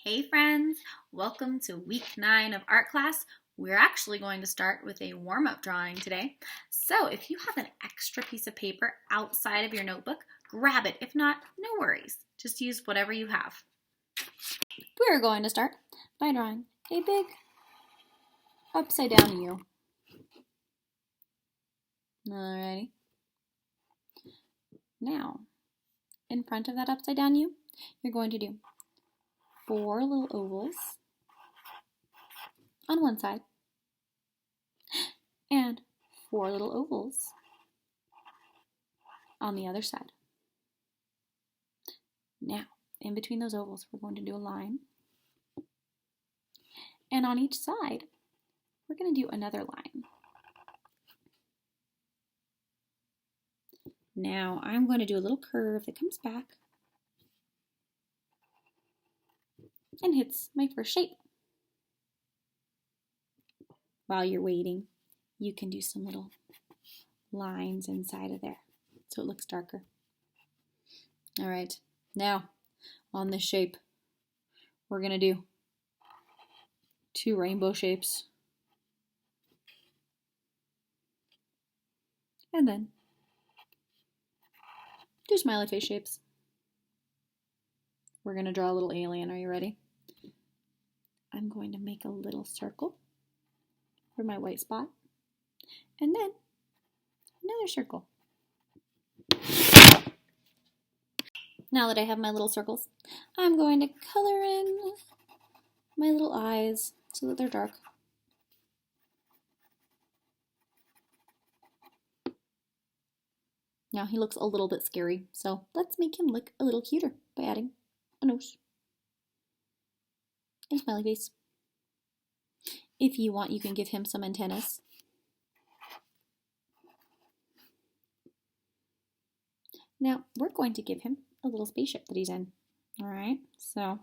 Hey friends, welcome to week 9 of art class. We're actually going to start with a warm-up drawing today. So if you have an extra piece of paper outside of your notebook, grab it. If not, no worries. Just use whatever you have. We're going to start by drawing a big upside down U. Alrighty. Now, in front of that upside down U, you're going to do 4 little ovals on one side and 4 little ovals on the other side. Now, in between those ovals, we're going to do a line. And on each side, we're going to do another line. Now, I'm going to do a little curve that comes back and hits my first shape. While you're waiting, you can do some little lines inside of there so it looks darker. All right, now on this shape, we're going to do 2 rainbow shapes. And then 2 smiley face shapes. We're going to draw a little alien. Are you ready? I'm going to make a little circle for my white spot, and then another circle. Now that I have my little circles, I'm going to color in my little eyes so that they're dark. Now he looks a little bit scary, so let's make him look a little cuter by adding a nose and a smiley face. If you want, you can give him some antennas. Now, we're going to give him a little spaceship that he's in. All right, so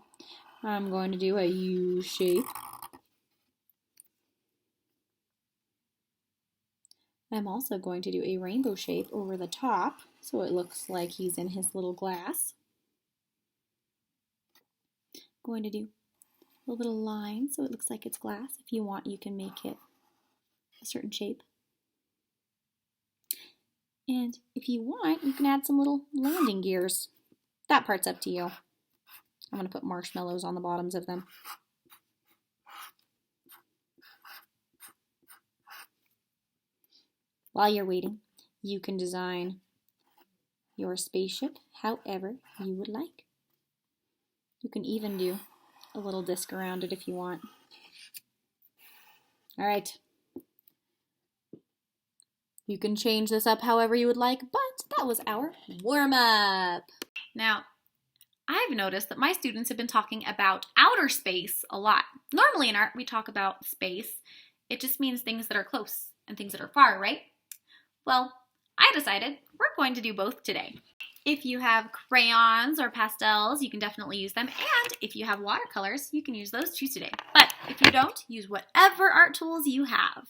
I'm going to do a U shape. I'm also going to do a rainbow shape over the top, so it looks like he's in his little glass. I'm going to do a little line so it looks like it's glass. If you want, you can make it a certain shape. And if you want, you can add some little landing gears. That part's up to you. I'm going to put marshmallows on the bottoms of them. While you're waiting, you can design your spaceship however you would like. You can even do a little disc around it if you want. All right. You can change this up however you would like, but that was our warm-up. Now, I've noticed that my students have been talking about outer space a lot. Normally in art, we talk about space. It just means things that are close and things that are far, right? Well, I decided we're going to do both today. If you have crayons or pastels, you can definitely use them. And if you have watercolors, you can use those too today. But if you don't, use whatever art tools you have.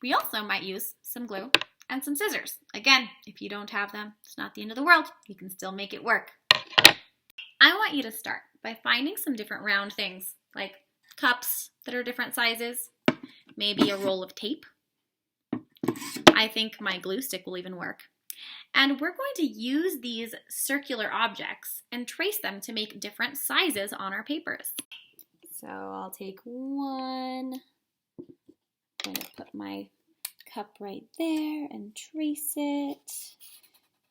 We also might use some glue and some scissors. Again, if you don't have them, it's not the end of the world. You can still make it work. I want you to start by finding some different round things, like cups that are different sizes, maybe a roll of tape. I think my glue stick will even work. And we're going to use these circular objects and trace them to make different sizes on our papers. So I'll take one. I'm going to put my cup right there and trace it.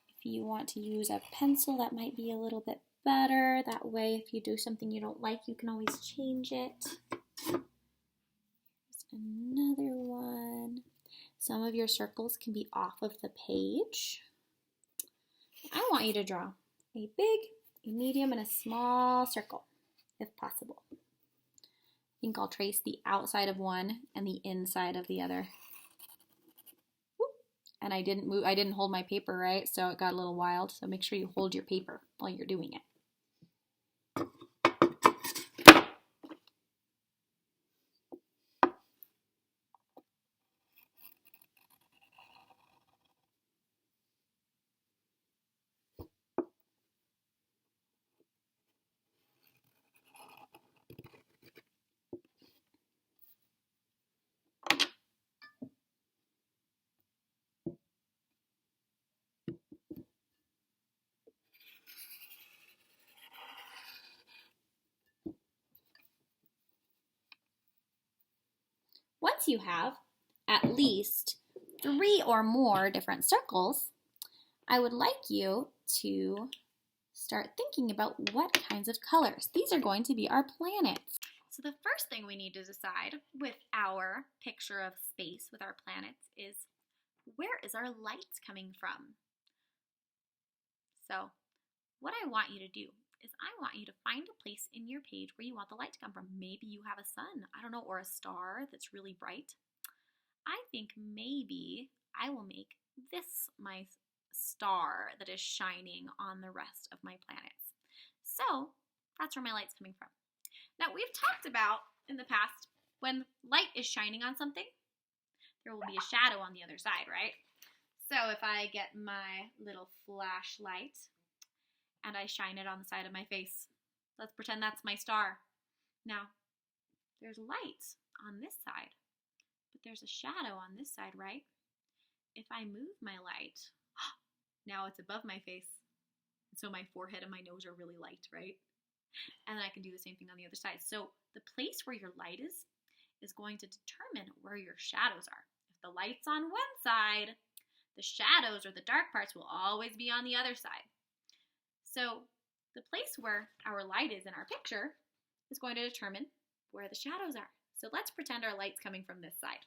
If you want to use a pencil, that might be a little bit better. That way, if you do something you don't like, you can always change it. Here's another one. Some of your circles can be off of the page. I want you to draw a big, a medium, and a small circle, if possible. I think I'll trace the outside of one and the inside of the other. And I didn't hold my paper right, so it got a little wild. So make sure you hold your paper while you're doing it. you have at least 3 or more different circles, I would like you to start thinking about what kinds of colors. These are going to be our planets. So the first thing we need to decide with our picture of space with our planets is, where is our light coming from? So what I want you to do is I want you to find a place in your page where you want the light to come from. Maybe you have a sun, I don't know, or a star that's really bright. I think maybe I will make this my star that is shining on the rest of my planets. So that's where my light's coming from. Now, we've talked about in the past, when light is shining on something, there will be a shadow on the other side, right? So if I get my little flashlight and I shine it on the side of my face, let's pretend that's my star. Now, there's light on this side, but there's a shadow on this side, right? If I move my light, now it's above my face, so my forehead and my nose are really light, right? And then I can do the same thing on the other side. So the place where your light is going to determine where your shadows are. If the light's on one side, the shadows or the dark parts will always be on the other side. So the place where our light is in our picture is going to determine where the shadows are. So let's pretend our light's coming from this side.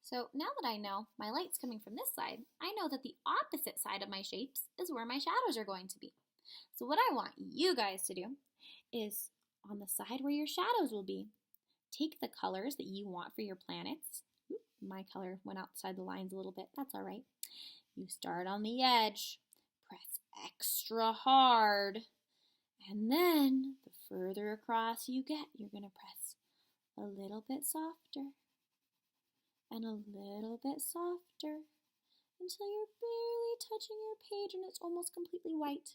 So now that I know my light's coming from this side, I know that the opposite side of my shapes is where my shadows are going to be. So what I want you guys to do is, on the side where your shadows will be, take the colors that you want for your planets. My color went outside the lines a little bit, that's all right. You start on the edge, press extra hard, and then the further across you get, you're going to press a little bit softer and a little bit softer until you're barely touching your page and it's almost completely white.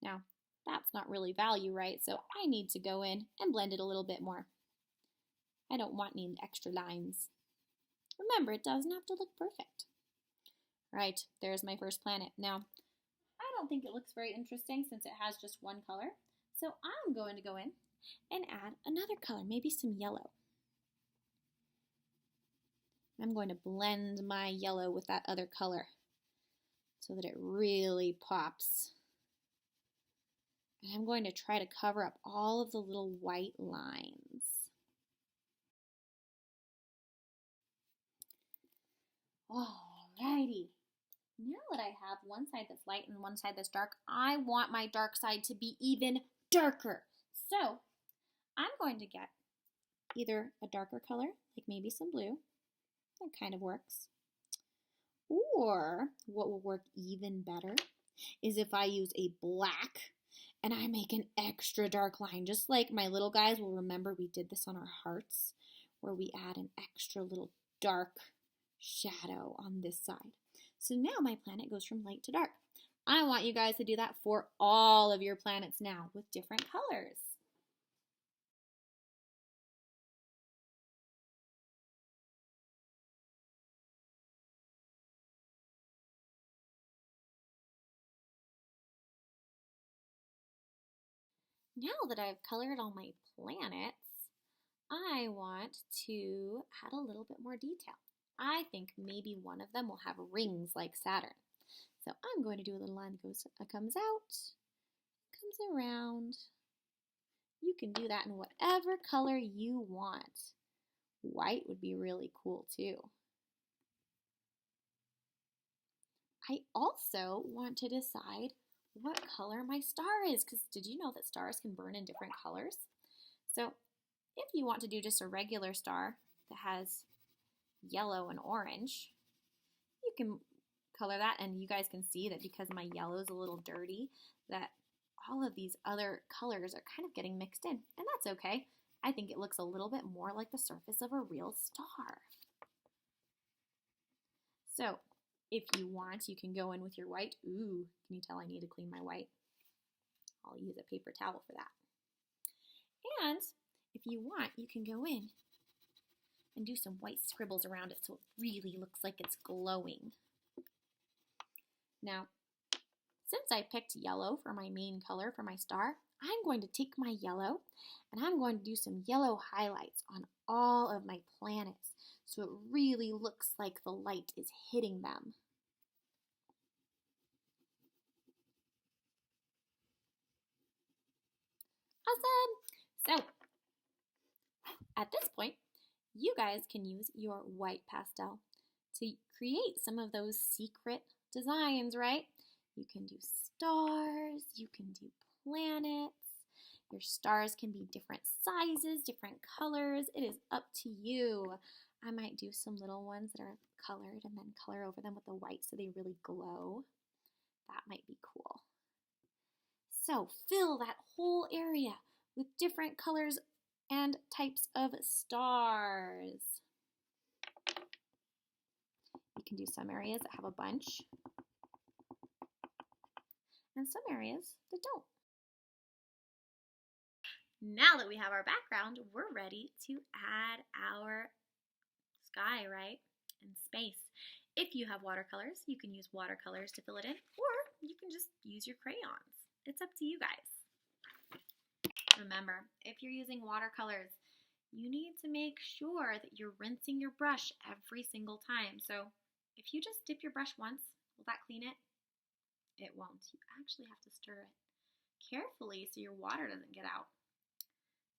Now, that's not really value, right? So I need to go in and blend it a little bit more. I don't want any extra lines. Remember, it doesn't have to look perfect. Right, there's my first planet. Now, I don't think it looks very interesting since it has just one color. So I'm going to go in and add another color, maybe some yellow. I'm going to blend my yellow with that other color so that it really pops. And I'm going to try to cover up all of the little white lines. Alrighty. Now that I have one side that's light and one side that's dark, I want my dark side to be even darker. So I'm going to get either a darker color, like maybe some blue. That kind of works. Or what will work even better is if I use a black and I make an extra dark line. Just like my little guys will remember, we did this on our hearts, where we add an extra little dark shadow on this side. So now my planet goes from light to dark. I want you guys to do that for all of your planets now with different colors. Now that I've colored all my planets, I want to add a little bit more detail. I think maybe one of them will have rings like Saturn. So I'm going to do a little line that comes out, comes around. You can do that in whatever color you want. White would be really cool too. I also want to decide what color my star is, because did you know that stars can burn in different colors? So if you want to do just a regular star that has yellow and orange, you can color that, and you guys can see that because my yellow is a little dirty, that all of these other colors are kind of getting mixed in, and that's okay. I think it looks a little bit more like the surface of a real star. So if you want, you can go in with your white. Ooh, can you tell I need to clean my white? I'll use a paper towel for that. And if you want, you can go in and do some white scribbles around it so it really looks like it's glowing. Now, since I picked yellow for my main color for my star, I'm going to take my yellow and I'm going to do some yellow highlights on all of my planets so it really looks like the light is hitting them. Awesome! So, at this point, you guys can use your white pastel to create some of those secret designs, right? You can do stars, you can do planets. Your stars can be different sizes, different colors. It is up to you. I might do some little ones that are colored and then color over them with the white so they really glow. That might be cool. So fill that whole area with different colors and types of stars. You can do some areas that have a bunch and some areas that don't. Now that we have our background, we're ready to add our sky, right? And space. If you have watercolors, you can use watercolors to fill it in, or you can just use your crayons. It's up to you guys. Remember, if you're using watercolors, you need to make sure that you're rinsing your brush every single time. So if you just dip your brush once, will that clean it? It won't. You actually have to stir it carefully so your water doesn't get out.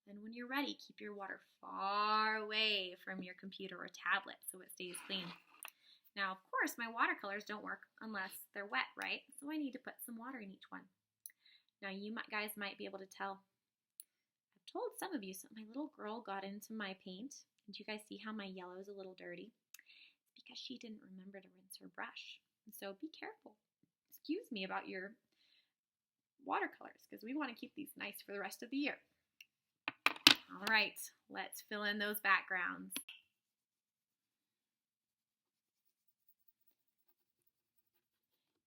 Then when you're ready, keep your water far away from your computer or tablet so it stays clean. Now, of course, my watercolors don't work unless they're wet, right? So I need to put some water in each one. Now, you guys might be able to tell. I've told some of you, my little girl got into my paint. And do you guys see how my yellow is a little dirty? It's because she didn't remember to rinse her brush. And so be careful. Excuse me about your watercolors because we want to keep these nice for the rest of the year. All right, let's fill in those backgrounds.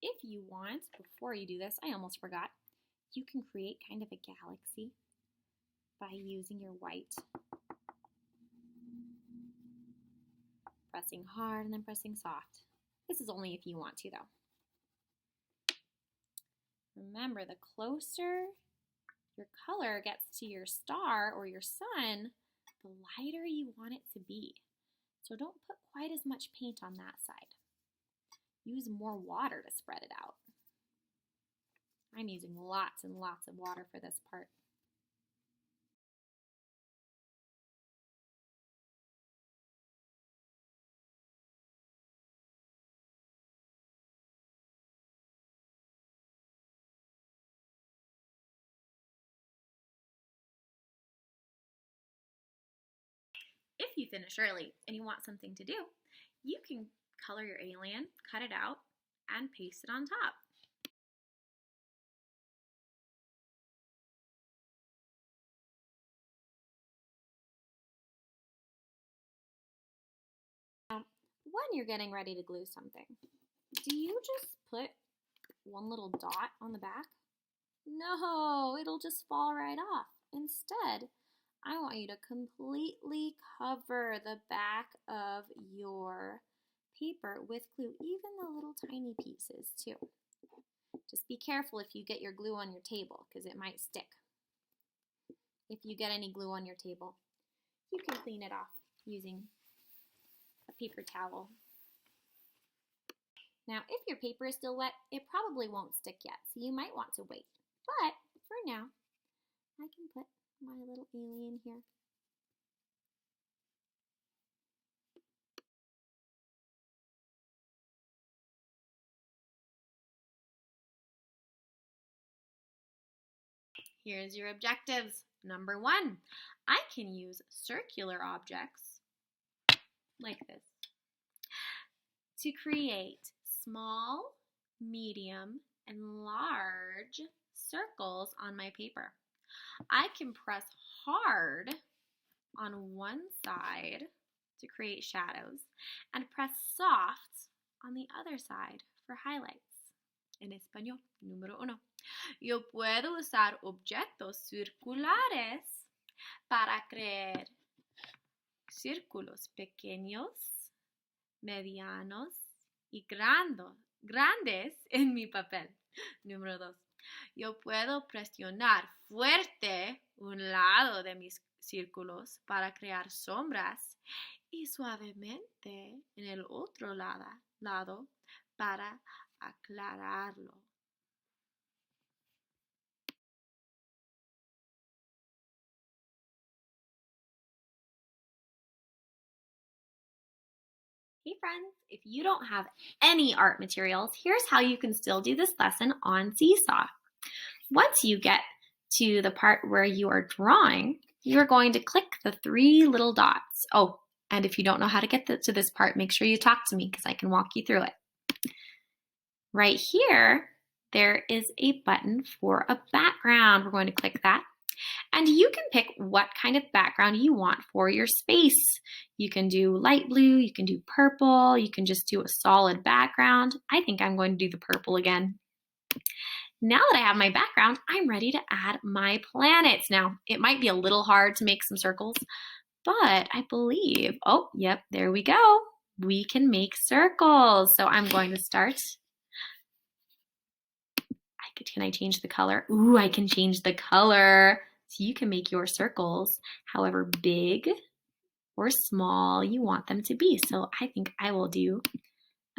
If you want, before you do this, I almost forgot, you can create kind of a galaxy by using your white. Pressing hard and then pressing soft. This is only if you want to, though. Remember, the closer your color gets to your star or your sun, the lighter you want it to be. So don't put quite as much paint on that side. Use more water to spread it out. I'm using lots and lots of water for this part. If you finish early and you want something to do, you can color your alien, cut it out, and paste it on top. Now, when you're getting ready to glue something, do you just put one little dot on the back? No, it'll just fall right off. Instead, I want you to completely cover the back of your paper with glue, even the little tiny pieces too. Just be careful if you get your glue on your table because it might stick. If you get any glue on your table, you can clean it off using a paper towel. Now, if your paper is still wet, it probably won't stick yet, so you might want to wait. But for now, I can put my little alien here. Here's your objectives. Number 1, I can use circular objects like this to create small, medium, and large circles on my paper. I can press hard on one side to create shadows and press soft on the other side for highlights. En español, número 1. Yo puedo usar objetos circulares para crear círculos pequeños, medianos y grandes en mi papel. Número 2. Yo puedo presionar fuerte un lado de mis círculos para crear sombras y suavemente en el otro lado para aclararlo. Hey friends, if you don't have any art materials, here's how you can still do this lesson on Seesaw. Once you get to the part where you are drawing, you're going to click the 3 little dots. Oh, and if you don't know how to get to this part, make sure you talk to me because I can walk you through it. Right here, there is a button for a background. We're going to click that. And you can pick what kind of background you want for your space. You can do light blue, you can do purple, you can just do a solid background. I think I'm going to do the purple again. Now that I have my background, I'm ready to add my planets. Now, it might be a little hard to make some circles, but I believe, oh, yep, there we go. We can make circles. So I'm going to start. Can I change the color? Ooh, I can change the color. So you can make your circles however big or small you want them to be. So I think I will do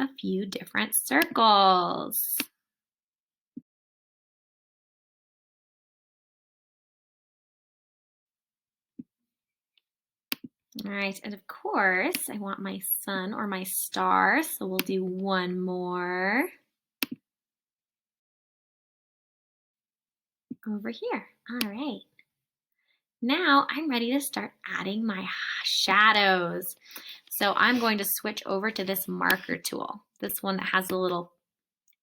a few different circles. All right, and of course, I want my sun or my star, so we'll do one more over here. All right. Now I'm ready to start adding my shadows. So I'm going to switch over to this marker tool, this one that has a little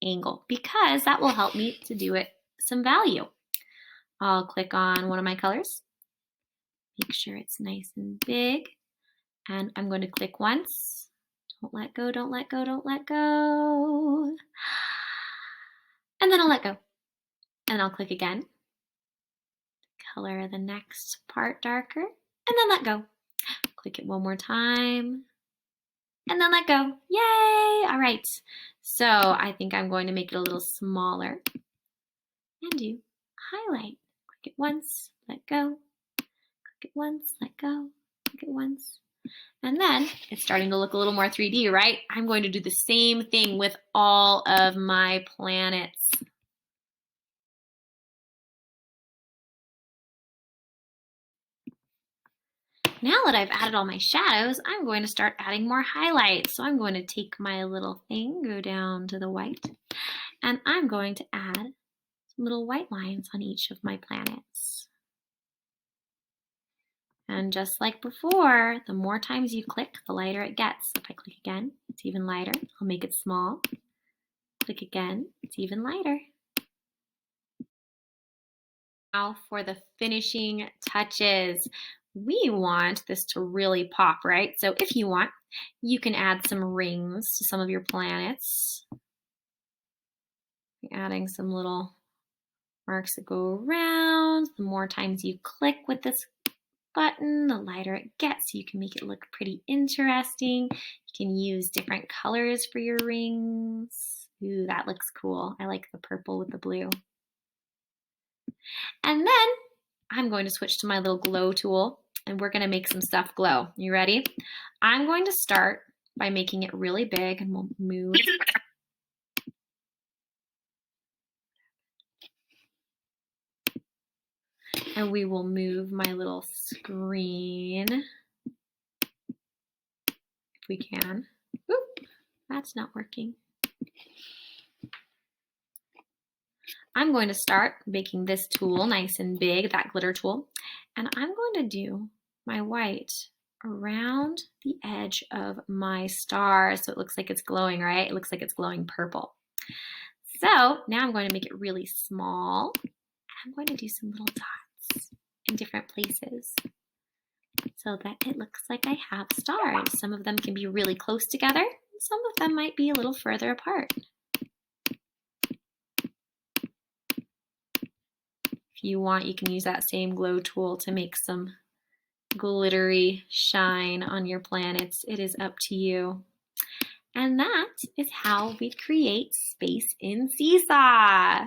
angle, because that will help me to do it some value. I'll click on one of my colors, make sure it's nice and big, and I'm going to click once. Don't let go, don't let go, don't let go. And then I'll let go. And I'll click again. Color the next part darker, and then let go. Click it one more time, and then let go. Yay! All right, so I think I'm going to make it a little smaller and do highlight. Click it once, let go. Click it once, let go. Click it once. And then it's starting to look a little more 3D, right? I'm going to do the same thing with all of my planets. Now that I've added all my shadows, I'm going to start adding more highlights. So I'm going to take my little thing, go down to the white, and I'm going to add some little white lines on each of my planets. And just like before, the more times you click, the lighter it gets. If I click again, it's even lighter. I'll make it small. Click again, it's even lighter. Now for the finishing touches. We want this to really pop, right? So if you want, you can add some rings to some of your planets. You're adding some little marks that go around. The more times you click with this button, the lighter it gets. You can make it look pretty interesting. You can use different colors for your rings. Ooh, that looks cool. I like the purple with the blue. And then I'm going to switch to my little glow tool, and we're going to make some stuff glow. You ready? I'm going to start by making it really big, and we'll move. And we will move my little screen if we can. Oop, that's not working. I'm going to start making this tool nice and big, that glitter tool, and I'm going to do my white around the edge of my star so it looks like it's glowing, right? It looks like it's glowing purple. So now I'm going to make it really small. I'm going to do some little dots in different places so that it looks like I have stars. Some of them can be really close together, and some of them might be a little further apart. If you want, you can use that same glow tool to make some glittery shine on your planets. It is up to you. And that is how we create space in Seesaw.